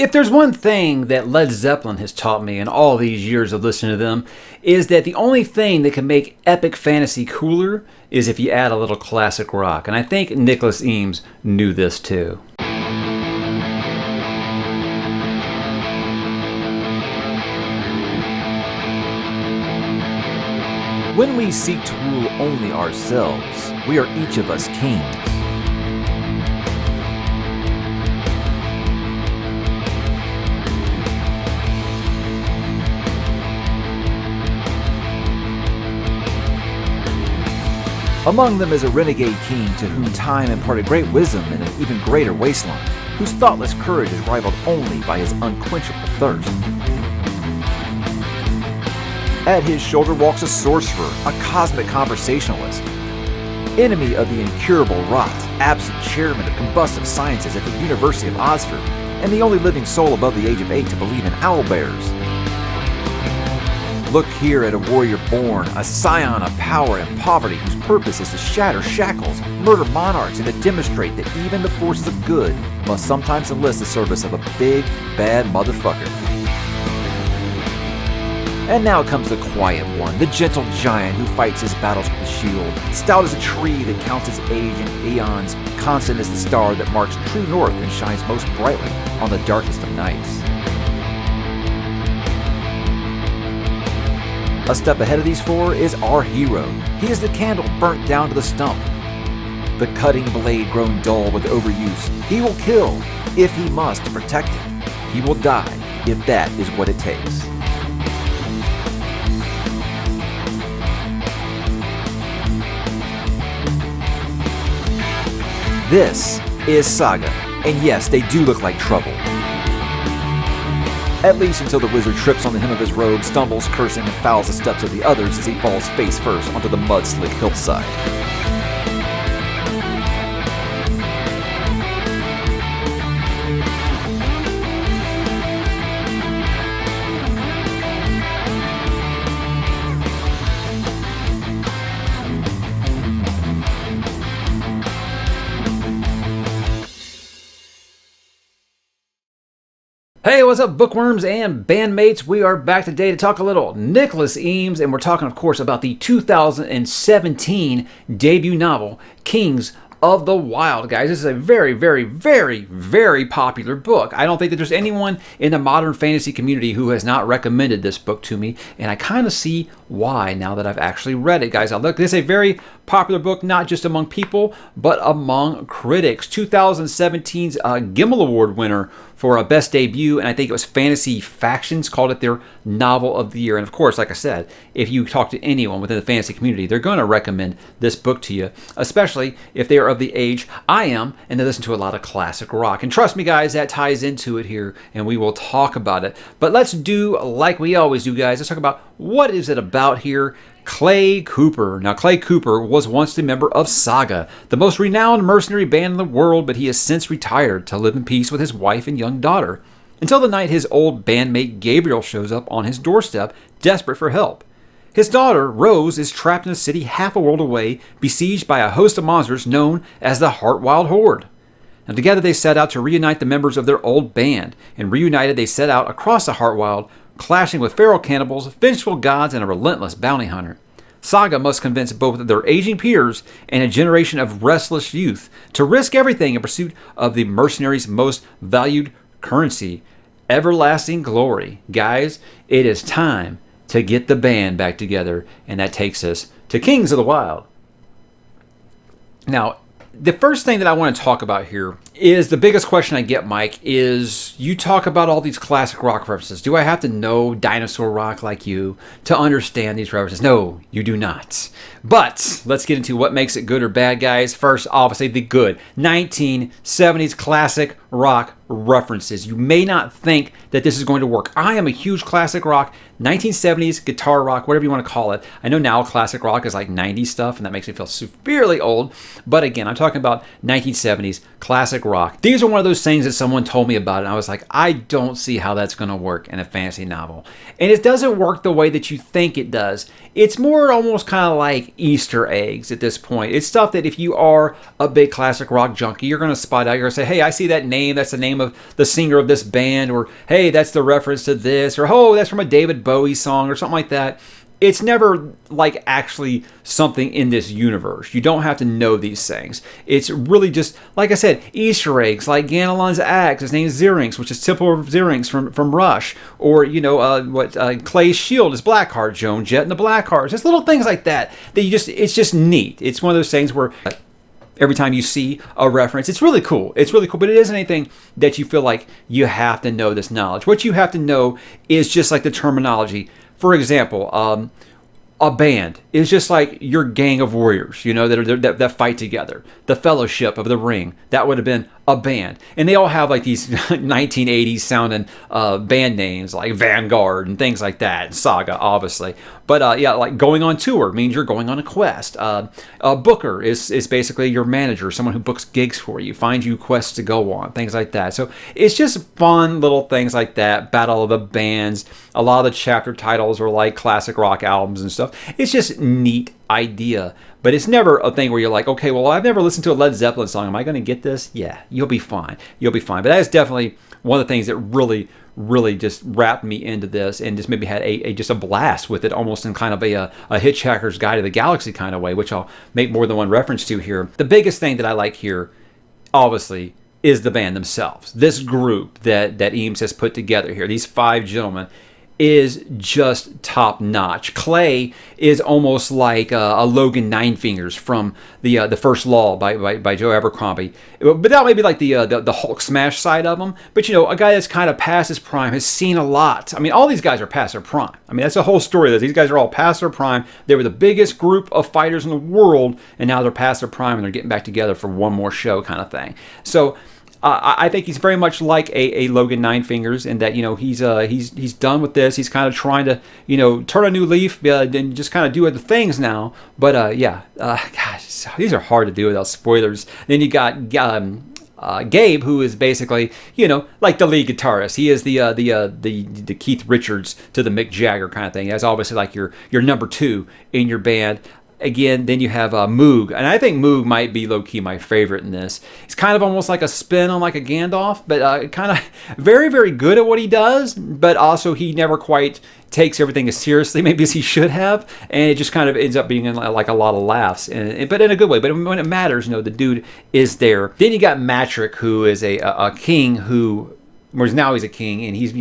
If there's one thing that Led Zeppelin has taught me in all these years of listening to them, is that the only thing that can make epic fantasy cooler is if you add a little classic rock. And I think Nicholas Eames knew this too. When we seek to rule only ourselves, we are each of us kings. Among them is a renegade king to whom time imparted great wisdom and an even greater waistline, whose thoughtless courage is rivaled only by his unquenchable thirst. At his shoulder walks a sorcerer, a cosmic conversationalist, enemy of the incurable rot, absent chairman of combustive sciences at the University of Oxford, and the only living soul above the age of 8 to believe in owlbears. Look here at a warrior born, a scion of power and poverty whose purpose is to shatter shackles, murder monarchs, and to demonstrate that even the forces of good must sometimes enlist the service of a big, bad motherfucker. And now comes the quiet one, the gentle giant who fights his battles with a shield, stout as a tree that counts its age in eons, constant as the star that marks true north and shines most brightly on the darkest of nights. A step ahead of these four is our hero. He is the candle burnt down to the stump. The cutting blade grown dull with overuse. He will kill, if he must, to protect it. He will die, if that is what it takes. This is Saga, and yes, they do look like trouble. At least until the wizard trips on the hem of his robe, stumbles, cursing, and fouls the steps of the others as he falls face first onto the mud-slick hillside. Hey, what's up, bookworms and bandmates? We are back today to talk a little Nicholas Eames, and we're talking, of course, about the 2017 debut novel, Kings of the Wyld. Guys, this is a very, very, very, very popular book. I don't think that there's anyone in the modern fantasy community who has not recommended this book to me, and I kind of see why now that I've actually read it, guys. Now, look, this is a very popular book, not just among people, but among critics. 2017's Gimel Award winner for a best debut, and I think it was Fantasy Factions called it their novel of the year. And of course, like I said, if you talk to anyone within the fantasy community, they're going to recommend this book to you, especially if they are of the age I am and they listen to a lot of classic rock. And trust me, guys, that ties into it here, and we will talk about it. But let's do like we always do, guys. Let's talk about what is it about here. Clay Cooper. Now, Clay Cooper was once the member of Saga, the most renowned mercenary band in the world, but he has since retired to live in peace with his wife and young daughter, until the night his old bandmate Gabriel shows up on his doorstep, desperate for help. His daughter, Rose, is trapped in a city half a world away, besieged by a host of monsters known as the Heartwild Horde. Now, together they set out to reunite the members of their old band, and reunited they set out across the Heartwild, clashing with feral cannibals, vengeful gods, and a relentless bounty hunter. Saga must convince both their aging peers and a generation of restless youth to risk everything in pursuit of the mercenaries' most valued currency, everlasting glory. Guys, it is time to get the band back together, and that takes us to Kings of the Wyld. Now, the first thing that I want to talk about here is the biggest question I get, Mike, is you talk about all these classic rock references. Do I have to know dinosaur rock like you to understand these references? No, you do not. But let's get into what makes it good or bad, guys. First, obviously, the good. 1970s classic rock references. You may not think that this is going to work. I am a huge classic rock, 1970s guitar rock, whatever you want to call it. I know now classic rock is like 90s stuff, and that makes me feel severely old. But again, I'm talking about 1970s classic rock. These are one of those things that someone told me about, and I was like, I don't see how that's going to work in a fantasy novel. And it doesn't work the way that you think it does. It's more almost kind of like Easter eggs at this point. It's stuff that if you are a big classic rock junkie, you're going to spot out. You're going to say, hey, I see that name. That's the name of the singer of this band. Or, hey, that's the reference to this. Or, oh, that's from a David Bowie song or something like that. It's never like actually something in this universe. You don't have to know these things. It's really just, like I said, Easter eggs, like Ganelon's axe. His name is Xerinx, which is typical of Xerinx from Rush. Or, Clay's shield is Blackheart, Joan Jett and the Blackhearts. Just little things like that it's just neat. It's one of those things where every time you see a reference, it's really cool. It's really cool, but it isn't anything that you feel like you have to know this knowledge. What you have to know is just like the terminology. For example, a band is just like your gang of warriors, that fight together. The Fellowship of the Ring, that would have been a band. And they all have like these 1980s sounding band names like Vanguard and things like that, and Saga, obviously. But like going on tour means you're going on a quest. A booker is basically your manager, someone who books gigs for you, finds you quests to go on, things like that. So it's just fun little things like that. Battle of the Bands. A lot of the chapter titles are like classic rock albums and stuff. It's just neat idea, but it's never a thing where you're like, okay, well, I've never listened to a Led Zeppelin song. Am I going to get this? Yeah, you'll be fine. You'll be fine. But that is definitely one of the things that really just wrapped me into this and just maybe had just a blast with it, almost in kind of a Hitchhiker's Guide to the Galaxy kind of way, which I'll make more than one reference to here. The biggest thing that I like here, obviously, is the band themselves. This group that Eames has put together here, these 5 gentlemen, is just top notch. Clay is almost like a Logan Nine Fingers from the First Law by Joe Abercrombie, but that may be like the Hulk smash side of him. But a guy that's kind of past his prime, has seen a lot. I mean, all these guys are past their prime. I mean, that's the whole story. That these guys are all past their prime. They were the biggest group of fighters in the world, and now they're past their prime and they're getting back together for one more show, kind of thing. So. I think he's very much like a Logan Nine Fingers in that he's done with this. He's kind of trying to turn a new leaf and just kind of do other things now. But gosh, these are hard to do without spoilers. Then you got Gabe, who is basically like the lead guitarist. He is the Keith Richards to the Mick Jagger kind of thing. That's obviously like your number 2 in your band. Again, then you have Moog, and I think Moog might be low-key my favorite in this. He's kind of almost like a spin on like a Gandalf, but kind of very, very good at what he does, but also he never quite takes everything as seriously maybe as he should have, and it just kind of ends up being like a lot of laughs, but in a good way. But when it matters, the dude is there. Then you got Matrick, who is a king whereas now he's a king, and he's,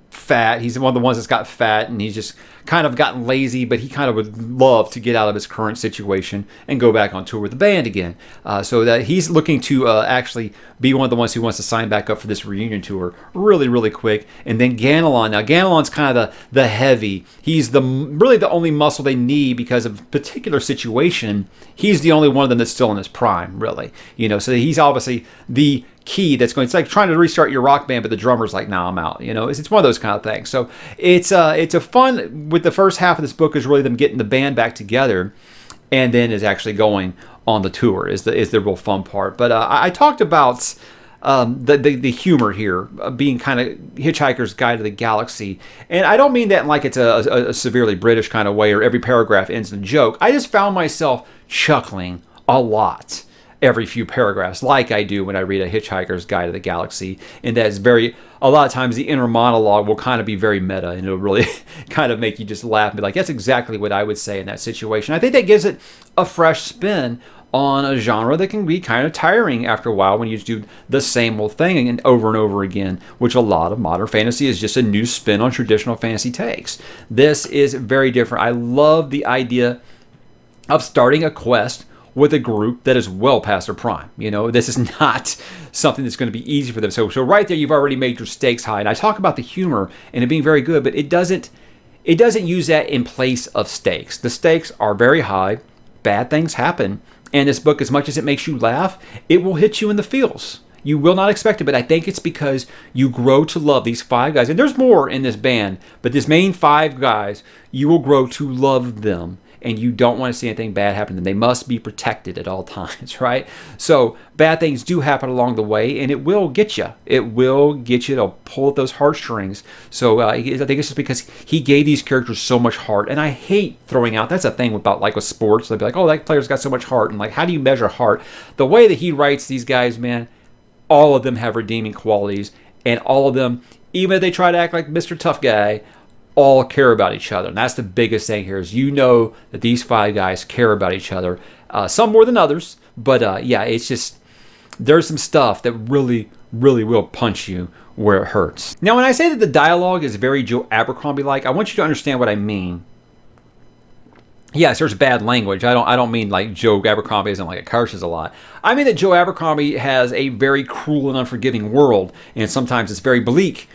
fat. He's one of the ones that's got fat, and he's just kind of gotten lazy, but he kind of would love to get out of his current situation and go back on tour with the band again. So that he's looking to actually be one of the ones who wants to sign back up for this reunion tour really, really quick. And then Ganelon. Now, Ganelon's kind of the heavy. He's really the only muscle they need because of a particular situation. He's the only one of them that's still in his prime, really. So he's obviously the key that's going. It's like trying to restart your rock band, but the drummer's like, "Nah, I'm out." It's one of those kind of things. So it's a fun. With the first half of this book is really them getting the band back together, and then is actually going on the tour is the real fun part. But I talked about the humor here being kind of Hitchhiker's Guide to the Galaxy, and I don't mean that in like it's a severely British kind of way or every paragraph ends in a joke. I just found myself chuckling a lot every few paragraphs, like I do when I read a Hitchhiker's Guide to the Galaxy, and that's a lot of times the inner monologue will kind of be very meta, and it'll really kind of make you just laugh and be like, that's exactly what I would say in that situation. I think that gives it a fresh spin on a genre that can be kind of tiring after a while when you just do the same old thing and over again, which a lot of modern fantasy is just a new spin on traditional fantasy takes. This is very different. I love the idea of starting a quest with a group that is well past their prime. This is not something that's going to be easy for them. So right there, you've already made your stakes high. And I talk about the humor and it being very good, but it doesn't use that in place of stakes. The stakes are very high. Bad things happen. And this book, as much as it makes you laugh, it will hit you in the feels. You will not expect it, but I think it's because you grow to love these 5 guys. And there's more in this band, but this main 5 guys, you will grow to love them. and you don't want to see anything bad happen, then they must be protected at all times, right? So bad things do happen along the way, and it will get you. It will get you to pull at those heartstrings. So I think it's just because he gave these characters so much heart, and I hate throwing out. That's a thing about like with sports. They'll be like, "Oh, that player's got so much heart," and like, how do you measure heart? The way that he writes these guys, man, all of them have redeeming qualities, and all of them, even if they try to act like Mr. Tough Guy, all care about each other. And that's the biggest thing here is you know that these 5 guys care about each other. Some more than others, but yeah, it's just there's some stuff that really, really will punch you where it hurts. Now, when I say that the dialogue is very Joe Abercrombie-like, I want you to understand what I mean. Yes, there's bad language. I don't mean like Joe Abercrombie isn't like it curses a lot. I mean that Joe Abercrombie has a very cruel and unforgiving world, and sometimes it's very bleak.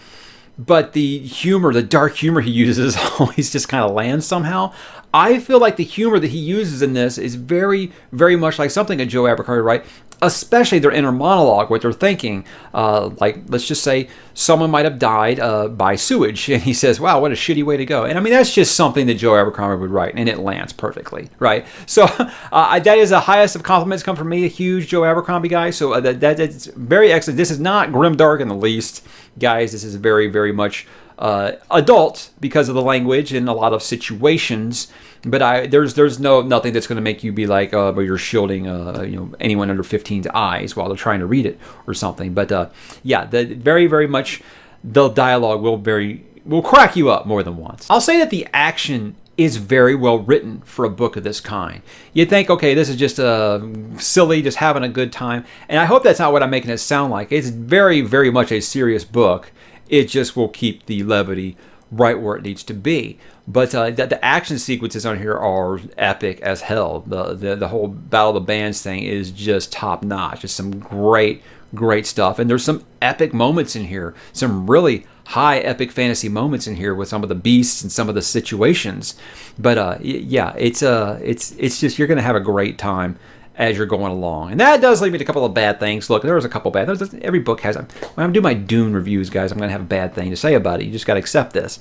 But the humor, the dark humor he uses always just kind of lands somehow. I feel like the humor that he uses in this is very, very much like something that Joe Abercrombie would write, especially their inner monologue, what they're thinking. Like, let's just say someone might have died by sewage, and he says, wow, what a shitty way to go. And I mean, that's just something that Joe Abercrombie would write, and it lands perfectly, right? So that is the highest of compliments come from me, a huge Joe Abercrombie guy. So that's very excellent. This is not grimdark in the least, guys. This is very, very much adult because of the language in a lot of situations, but there's nothing that's going to make you be like, well, you're shielding anyone under 15's eyes while they're trying to read it or something. But yeah, very, very much the dialogue will crack you up more than once. I'll say that the action is very well written for a book of this kind. You'd think, okay, this is just silly, just having a good time, and I hope that's not what I'm making it sound like. It's very, very much a serious book. It just will keep the levity right where it needs to be. But the action sequences on here are epic as hell. The whole Battle of the Bands thing is just top notch. Just some great, great stuff. And there's some epic moments in here. Some really high epic fantasy moments in here with some of the beasts and some of the situations. But yeah, it's just you're gonna have a great time as you're going along. And that does lead me to a couple of bad things. Look, there was a couple bad. Every book has. When I'm doing my Dune reviews, guys, I'm going to have a bad thing to say about it. You just got to accept this.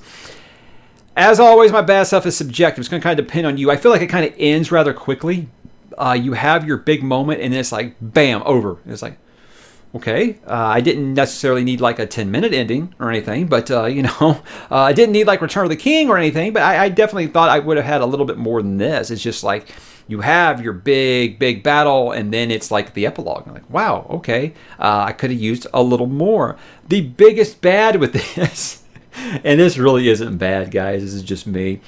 As always, my bad stuff is subjective. It's going to kind of depend on you. I feel like it kind of ends rather quickly. You have your big moment, and then it's like, bam, over. It's like, okay, I didn't necessarily need like a 10-minute ending or anything, but I didn't need like Return of the King or anything, but I definitely thought I would have had a little bit more than this. It's just like, you have your big, big battle, and then it's like the epilogue. I'm like, wow, okay, I could have used a little more. The biggest bad with this, and this really isn't bad, guys, this is just me.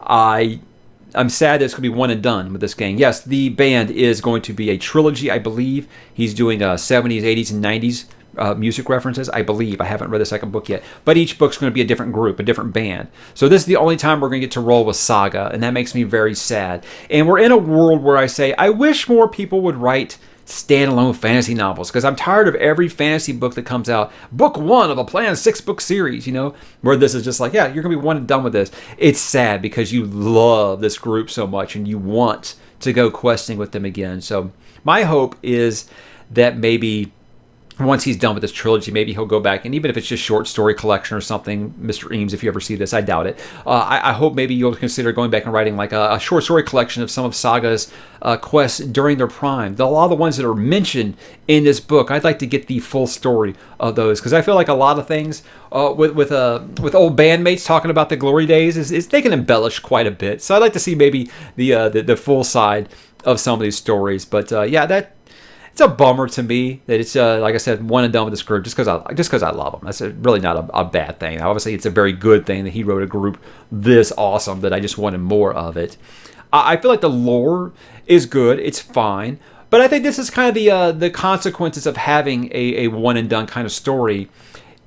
I'm sad that it's going to be one and done with this game. Yes, the band is going to be a trilogy, I believe. He's doing 70s, 80s, and 90s music references, I believe. I haven't read the second book yet. But each book's going to be a different group, a different band. So this is the only time we're going to get to roll with Saga, and that makes me very sad. And we're in a world where I say, I wish more people would write standalone fantasy novels, because I'm tired of every fantasy book that comes out, book 1 of a planned 6-book series, where this is just like, yeah, you're going to be one and done with this. It's sad because you love this group so much and you want to go questing with them again. So my hope is that maybe once he's done with this trilogy, maybe he'll go back, and even if it's just short story collection or something, Mr. Eames, if you ever see this, I doubt it. I hope maybe you'll consider going back and writing like a short story collection of some of Saga's quests during their prime. A lot of the ones that are mentioned in this book, I'd like to get the full story of those, because I feel like a lot of things with old bandmates talking about the glory days is they can embellish quite a bit. So I'd like to see maybe the full side of some of these stories. But yeah, it's a bummer to me that it's like I said, one and done with this group just because I love them. That's really not a bad thing. Obviously, it's a very good thing that he wrote a group this awesome that I just wanted more of it. I feel like the lore is good. It's fine. But I think this is kind of the consequences of having a one and done kind of story,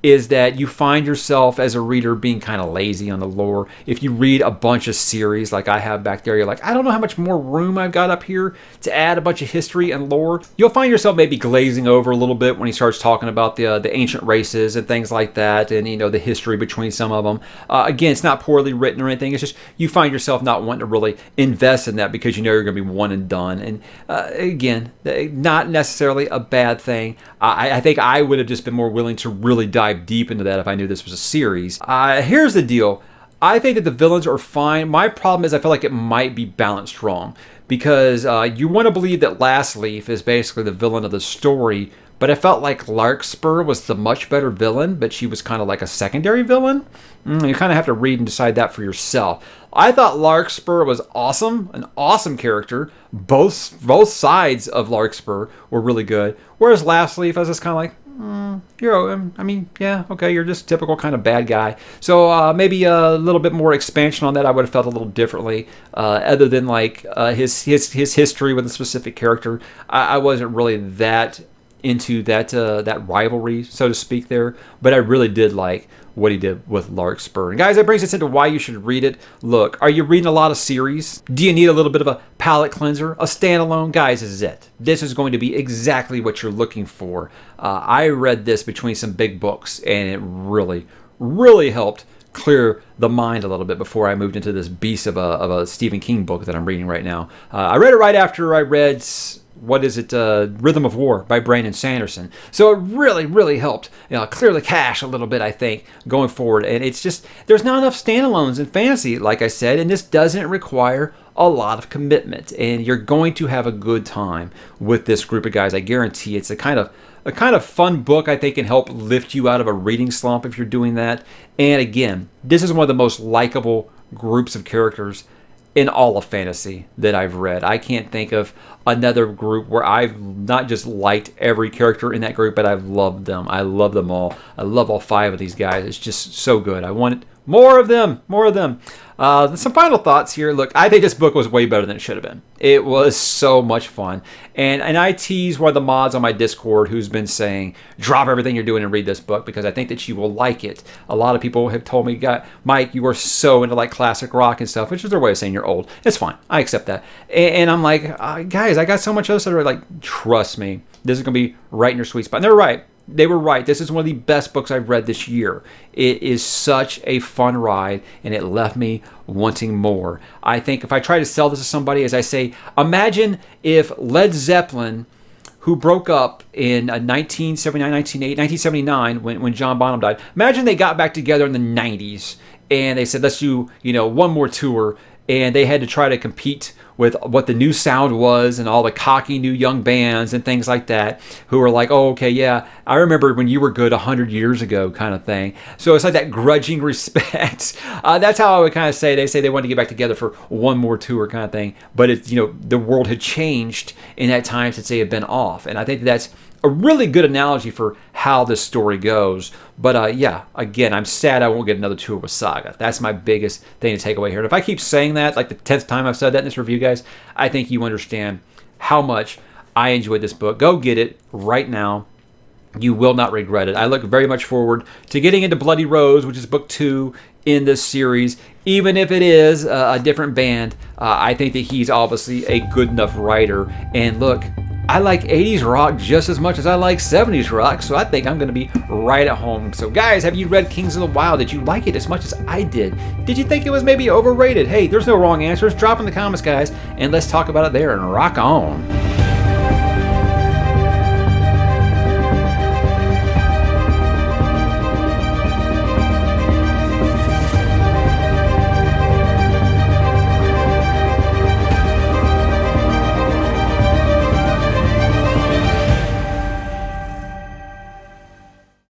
is that you find yourself as a reader being kind of lazy on the lore. If you read a bunch of series like I have back there, you're like, I don't know how much more room I've got up here to add a bunch of history and lore. You'll find yourself maybe glazing over a little bit when he starts talking about the ancient races and things like that, and the history between some of them. Again, it's not poorly written or anything. It's just you find yourself not wanting to really invest in that because you're going to be one and done. And again, not necessarily a bad thing. I think I would have just been more willing to really dive deep into that if I knew this was a series. Here's the deal. I think that the villains are fine. My problem is I feel like it might be balanced wrong, because you want to believe that Last Leaf is basically the villain of the story, but I felt like Larkspur was the much better villain, but she was kind of like a secondary villain. You kind of have to read and decide that for yourself. I thought Larkspur was awesome, an awesome character. Both sides of Larkspur were really good. Whereas Last Leaf, I was just kind of like, yeah, okay, you're just typical kind of bad guy. So maybe a little bit more expansion on that. I would have felt a little differently, other than like his history with a specific character. I wasn't really that into that rivalry, so to speak, there, but I really did like what he did with Larkspur. And guys, that brings us into why you should read it. Look, are you reading a lot of series? Do you need a little bit of a palate cleanser? A standalone? Guys, this is it. This is going to be exactly what you're looking for. I read this between some big books, and it really, really helped clear the mind a little bit before I moved into this beast of a Stephen King book that I'm reading right now. I read it right after I read, Rhythm of War by Brandon Sanderson. So it really, really helped clear the cache a little bit, I think, going forward. And it's just, there's not enough standalones in fantasy, like I said, and this doesn't require a lot of commitment. And you're going to have a good time with this group of guys. I guarantee it's a kind of fun book, I think, can help lift you out of a reading slump if you're doing that. And again, this is one of the most likable groups of characters in all of fantasy that I've read. I can't think of another group where I've not just liked every character in that group, but I've loved them. I love them all. I love all 5 of these guys. It's just so good. I wanted more of them. Some final thoughts here. Look, I think this book was way better than it should have been. It was so much fun. And I tease one of the mods on my Discord who's been saying, drop everything you're doing and read this book, because I think that you will like it. A lot of people have told me, Mike, you are so into like classic rock and stuff, which is their way of saying you're old. It's fine. I accept that. And I'm like, guys, I got so much other stuff that are like, trust me, this is going to be right in your sweet spot. And they're right. They were right. This is one of the best books I've read this year. It is such a fun ride, and it left me wanting more. I think if I try to sell this to somebody, as I say, imagine if Led Zeppelin, who broke up in 1979 when John Bonham died, imagine they got back together in the 90s, and they said, let's do one more tour, and they had to try to compete with what the new sound was and all the cocky new young bands and things like that, who were like, oh, okay, yeah, I remember when you were good 100 years ago kind of thing. So it's like that grudging respect. That's how I would kind of say. They say they wanted to get back together for one more tour kind of thing. But it's, the world had changed in that time since they had been off. And I think that's a really good analogy for how this story goes. But yeah, again, I'm sad I won't get another tour with Saga. That's my biggest thing to take away here. And if I keep saying that, like the 10th time I've said that in this review, guys, I think you understand how much I enjoyed this book. Go get it right now. You will not regret it. I look very much forward to getting into Bloody Rose, which is book 2 in this series. Even if it is a different band, I think that he's obviously a good enough writer. And look, I like 80s rock just as much as I like 70s rock, so I think I'm going to be right at home. So guys, have you read Kings of the Wyld? Did you like it as much as I did? Did you think it was maybe overrated? Hey, there's no wrong answers. Drop in the comments, guys, and let's talk about it there and rock on.